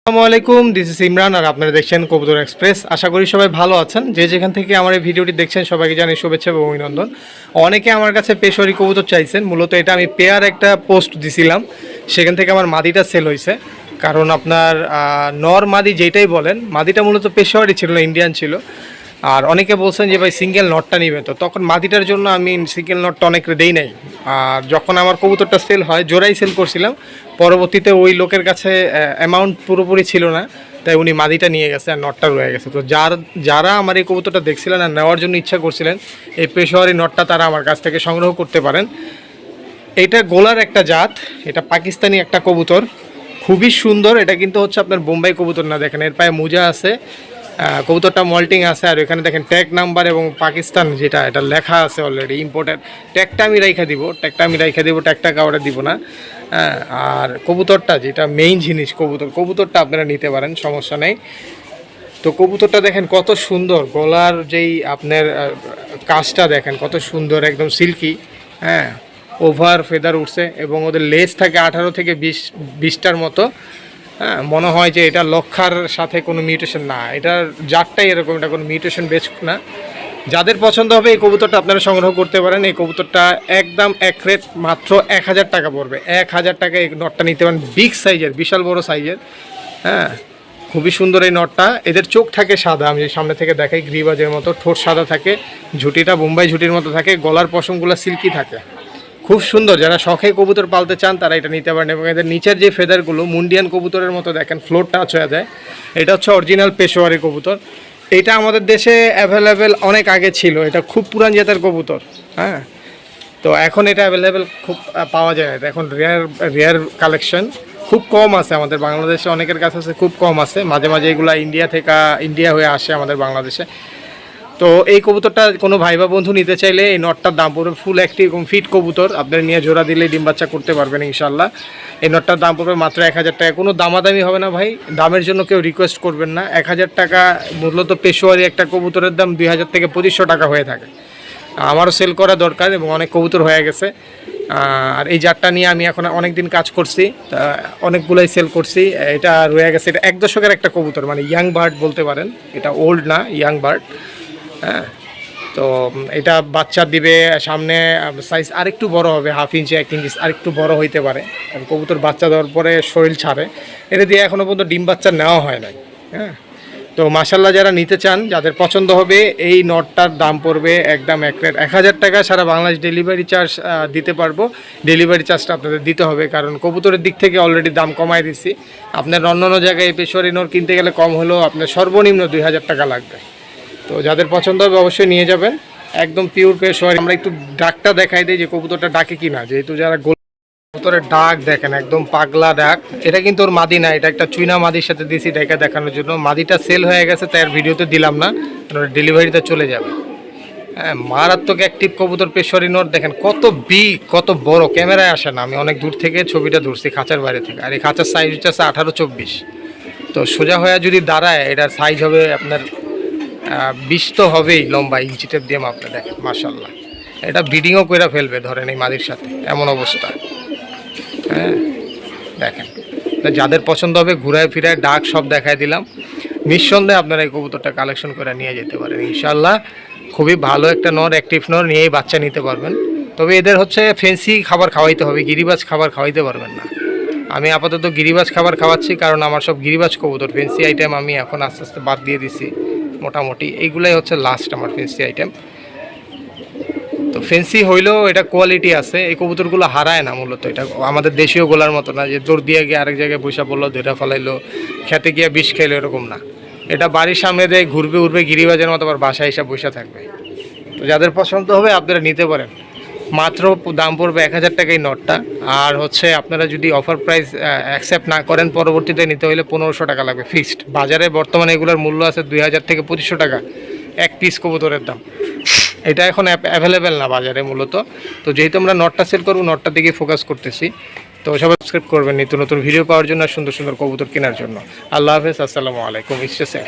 আসসালামু আলাইকুম, this is Imran আর আপনারা দেখছেন কবুতর এক্সপ্রেস। আশা করি সবাই ভালো আছেন। যে যেখান থেকে আমার এই ভিডিওটি দেখছেন সবাইকে জানাই শুভেচ্ছা এবং অভিনন্দন। অনেকে আমার কাছে পেশোয়ারি কবুতর চাইছেন, মূলত এটা আমি পেয়ার একটা পোস্ট দিছিলাম, সেখান থেকে আমার মাদিটা সেল হয়েছে। কারণ আপনার নর মাদি যেটাই বলেন, মাদিটা মূলত পেশোয়ারি ছিল না, ইন্ডিয়ান ছিল। আর অনেকে বলছেন যে ভাই সিঙ্গেল নটটা নিবে, তো তখন মাদিটার জন্য আমি সিঙ্গেল নটটা অনেকে দেই নাই। আর যখন আমার কবুতরটা সেল হয়, জোড়াই সেল করছিলাম, পরবর্তীতে ওই লোকের কাছে অ্যামাউন্ট পুরোপুরি ছিল না, তাই উনি মাদিটা নিয়ে গেছে আর নটটা রয়ে গেছে। তো যারা আমার এই কবুতরটা দেখছিলেন আর নেওয়ার জন্য ইচ্ছা করছিলেন, এই পেশোয়ারি নটটা তারা আমার কাছ থেকে সংগ্রহ করতে পারেন। এটা গোলার একটা জাত, এটা পাকিস্তানি একটা কবুতর, খুবই সুন্দর। এটা কিন্তু হচ্ছে আপনার বোম্বাই কবুতর না, দেখেন এর পায়ে মোজা আছে, কবুতরটা মল্টিং আছে, আর এখানে দেখেন ট্যাগ নাম্বার এবং পাকিস্তান যেটা এটা লেখা আছে অলরেডি ইম্পোর্টেড। ট্যাগটা আমি রাইখা দিব, ট্যাগটা কাউরে দিব না। আর কবুতরটা যেটা মেইন জিনিস, কবুতরটা আপনারা নিতে পারেন, সমস্যা নেই। তো কবুতরটা দেখেন কত সুন্দর, গলার যেই আপনার কাজটা দেখেন কত সুন্দর, একদম সিল্কি। হ্যাঁ, ওভার ফেদার উঠছে এবং ওদের লেজ থাকে 18 থেকে 20টার মতো। হ্যাঁ, মনে হয় যে এটা লক্ষার সাথে কোনো মিউটেশন না, এটার জাতটাই এরকম, এটা কোনো মিউটেশন বেস না। যাদের পছন্দ হবে এই কবুতরটা আপনারা সংগ্রহ করতে পারেন। এই কবুতরটা একদম এক রেট মাত্র 1000 টাকা পড়বে। 1000 টাকা এই নটটা নিতে পারেন, বিগ সাইজের, বিশাল বড় সাইজের। হ্যাঁ, খুবই সুন্দর এই নটটা। এদের চোখ থাকে সাদা, আমি সামনে থেকে দেখাই, গ্রিবাজের মতো, ঠোঁট সাদা থাকে, ঝুঁটিটা বোম্বাই ঝুঁটির মতো থাকে, গলার পশমগুলো সিল্কি থাকে, খুব সুন্দর। যারা শখে কবুতর পালতে চান তারা এটা নিতে পারেন। এবং এদের নিচের যে ফেদারগুলো মুন্ডিয়ান কবুতরের মতো দেখেন, ফ্লোর টাচ হয়ে যায়। এটা হচ্ছে অরিজিনাল পেশোয়ারি কবুতর। এটা আমাদের দেশে অ্যাভেলেবেল অনেক আগে ছিল, এটা খুব পুরান জাতের কবুতর। হ্যাঁ, তো এখন এটা অ্যাভেলেবেল খুব পাওয়া যায় না, এখন রেয়ার কালেকশন খুব কম আছে আমাদের বাংলাদেশে, অনেকের কাছে আছে, খুব কম আছে। মাঝে মাঝে এগুলো ইন্ডিয়া হয়ে আসে আমাদের বাংলাদেশে। তো এই কবুতরটা কোনো ভাই বা বন্ধু নিতে চাইলে এই নটটার দাম পড়বে ফুল অ্যাক্টিভ এবং ফিট কবুতর, আপনার নিয়ে জোড়া দিলে ডিম বাচ্চা করতে পারবেন ইনশাল্লাহ। এই নটটার দাম পড়বে মাত্র 1000 টাকা। কোনো দামাদামি হবে না ভাই, দামের জন্য কেউ রিকোয়েস্ট করবেন না। 1000 টাকা মূলত পেশোয়ারি একটা কবুতরের দাম 2000 থেকে 2500 টাকা হয়ে থাকে। আমারও সেল করা দরকার এবং অনেক কবুতর হয়ে গেছে। আর এই জাতটা নিয়ে আমি এখন অনেক দিন কাজ করছি, অনেকগুলোই সেল করছি। এটা রয়ে গেছে, এটা 1 দশকের একটা কবুতর, মানে ইয়াং বার্ড বলতে পারেন, এটা ওল্ড না, ইয়াং বার্ড। হ্যাঁ, তো এটা বাচ্চা দিবে সামনে, সাইজ আরেকটু বড় হবে, 1/2 ইঞ্চি 1 ইঞ্চি আরেকটু বড় হইতে পারে, কারণ কবুতর বাচ্চা দেওয়ার পরে শরীর ছাড়ে। এটা দিয়ে এখনও পর্যন্ত ডিম বাচ্চা নেওয়া হয় নাই। হ্যাঁ, তো মাশাল্লাহ, যারা নিতে চান, যাদের পছন্দ হবে, এই নটটার দাম পড়বে একদম এক রেট 1000 টাকা। সারা বাংলাদেশ ডেলিভারি চার্জ দিতে পারবো। ডেলিভারি চার্জটা আপনাদের দিতে হবে, কারণ কবুতরের দিক থেকে অলরেডি দাম কমাই দিচ্ছি। আপনার অন্য জায়গায় পেশোয়ারি নট কিনতে গেলে কম হলেও আপনার সর্বনিম্ন 2000 টাকা লাগবে। তো যাদের পছন্দ হবে অবশ্যই নিয়ে যাবেন, একদম পিওর পেশোয়ারি। আমরা একটু ডাকটা দেখাই দিই যে কবুতরটা ডাকে কিনা, যেহেতু যারা কবুতরের ডাক দেখেন একদম পাগলা ডাক। এটা কিন্তু ওর মাদি না, এটা একটা চুইনা মাদির সাথে দিয়েছি ডাকা দেখানোর জন্য। মাদিটা সেল হয়ে গেছে, তাই আর ভিডিওতে দিলাম না, ডেলিভারিতে চলে যাবে। হ্যাঁ, মারাত্মক অ্যাক্টিভ কবুতর পেশোয়ারি নট। দেখেন কত কত বড়, ক্যামেরায় আসে না, আমি অনেক দূর থেকে ছবিটা ধরছি খাঁচার বাইরে থেকে। আর এই খাঁচার সাইজ হচ্ছে 18-24। তো সোজা হয়ে যদি দাঁড়ায়, এটার সাইজ হবে আপনার 20 তো হবেই লম্বা, ইঞ্চি টেপ দিয়ে মাপলে। দেখেন মাশাল্লাহ, এটা ব্রিডিংও করে ফেলবে ধরেন এই মাদির সাথে, এমন অবস্থা। হ্যাঁ, দেখেন, যাদের পছন্দ হবে ঘুরায় ফিরায় ডাক সব দেখায় দিলাম। নিঃসন্দেহে আপনারা এই কবুতরটা কালেকশন করে নিয়ে যেতে পারেন ইনশাল্লাহ। খুবই ভালো একটা নর, অ্যাক্টিভ নর, নিয়েই বাচ্চা নিতে পারবেন। তবে এদের হচ্ছে ফেন্সি খাবার খাওয়াইতে হবে, গিরিবাজ খাবার খাওয়াইতে পারবেন না। আমি আপাতত গিরিবাজ খাবার খাওয়াচ্ছি, কারণ আমার সব গিরিবাজ কবুতর, ফেন্সি আইটেম আমি এখন আস্তে আস্তে বাদ দিয়ে দিছি মোটামুটি। এইগুলাই হচ্ছে লাস্ট আমার ফেন্সি আইটেম। তো ফেন্সি হইলেও এটা কোয়ালিটি আছে, এই কবুতরগুলো হারায় না মূলত। এটা আমাদের দেশীয় গোলার মতো না যে দৌড় দিয়ে গিয়ে আরেক জায়গায় বসা পড়লো, ধরে ফেলাইলো, খেতে গিয়ে বিষ খাইলো, এরকম না। এটা বাড়ির সামনে দিয়ে ঘুরবে উড়বে গিরিবাজের মতো, আবার বাসায় এসে বসে থাকবে। তো যাদের পছন্দ হবে আপনারা নিতে পারেন। মাত্র দাম পড়বে 1000 টাকাই নটটা। আর হচ্ছে আপনারা যদি অফার প্রাইস অ্যাকসেপ্ট না করেন, পরবর্তীতে নিতে হলে 1500 টাকা লাগবে ফিক্সড। বাজারে বর্তমানে এগুলোর মূল্য আছে 2000 থেকে 2500 টাকা এক পিস কবুতরের দাম। এটা এখন অ্যাভেলেবেল না বাজারে মূলত। তো যেহেতু আমরা নটটা সেল করবো, নটটার দিকে ফোকাস করতেছি। তো সবাই সাবস্ক্রাইব করবেন নিত্য নতুন ভিডিও পাওয়ার জন্য আর সুন্দর সুন্দর কবুতর কেনার জন্য। আল্লাহ হাফেজ, আসসালামু আলাইকুম, স্টে সেফ।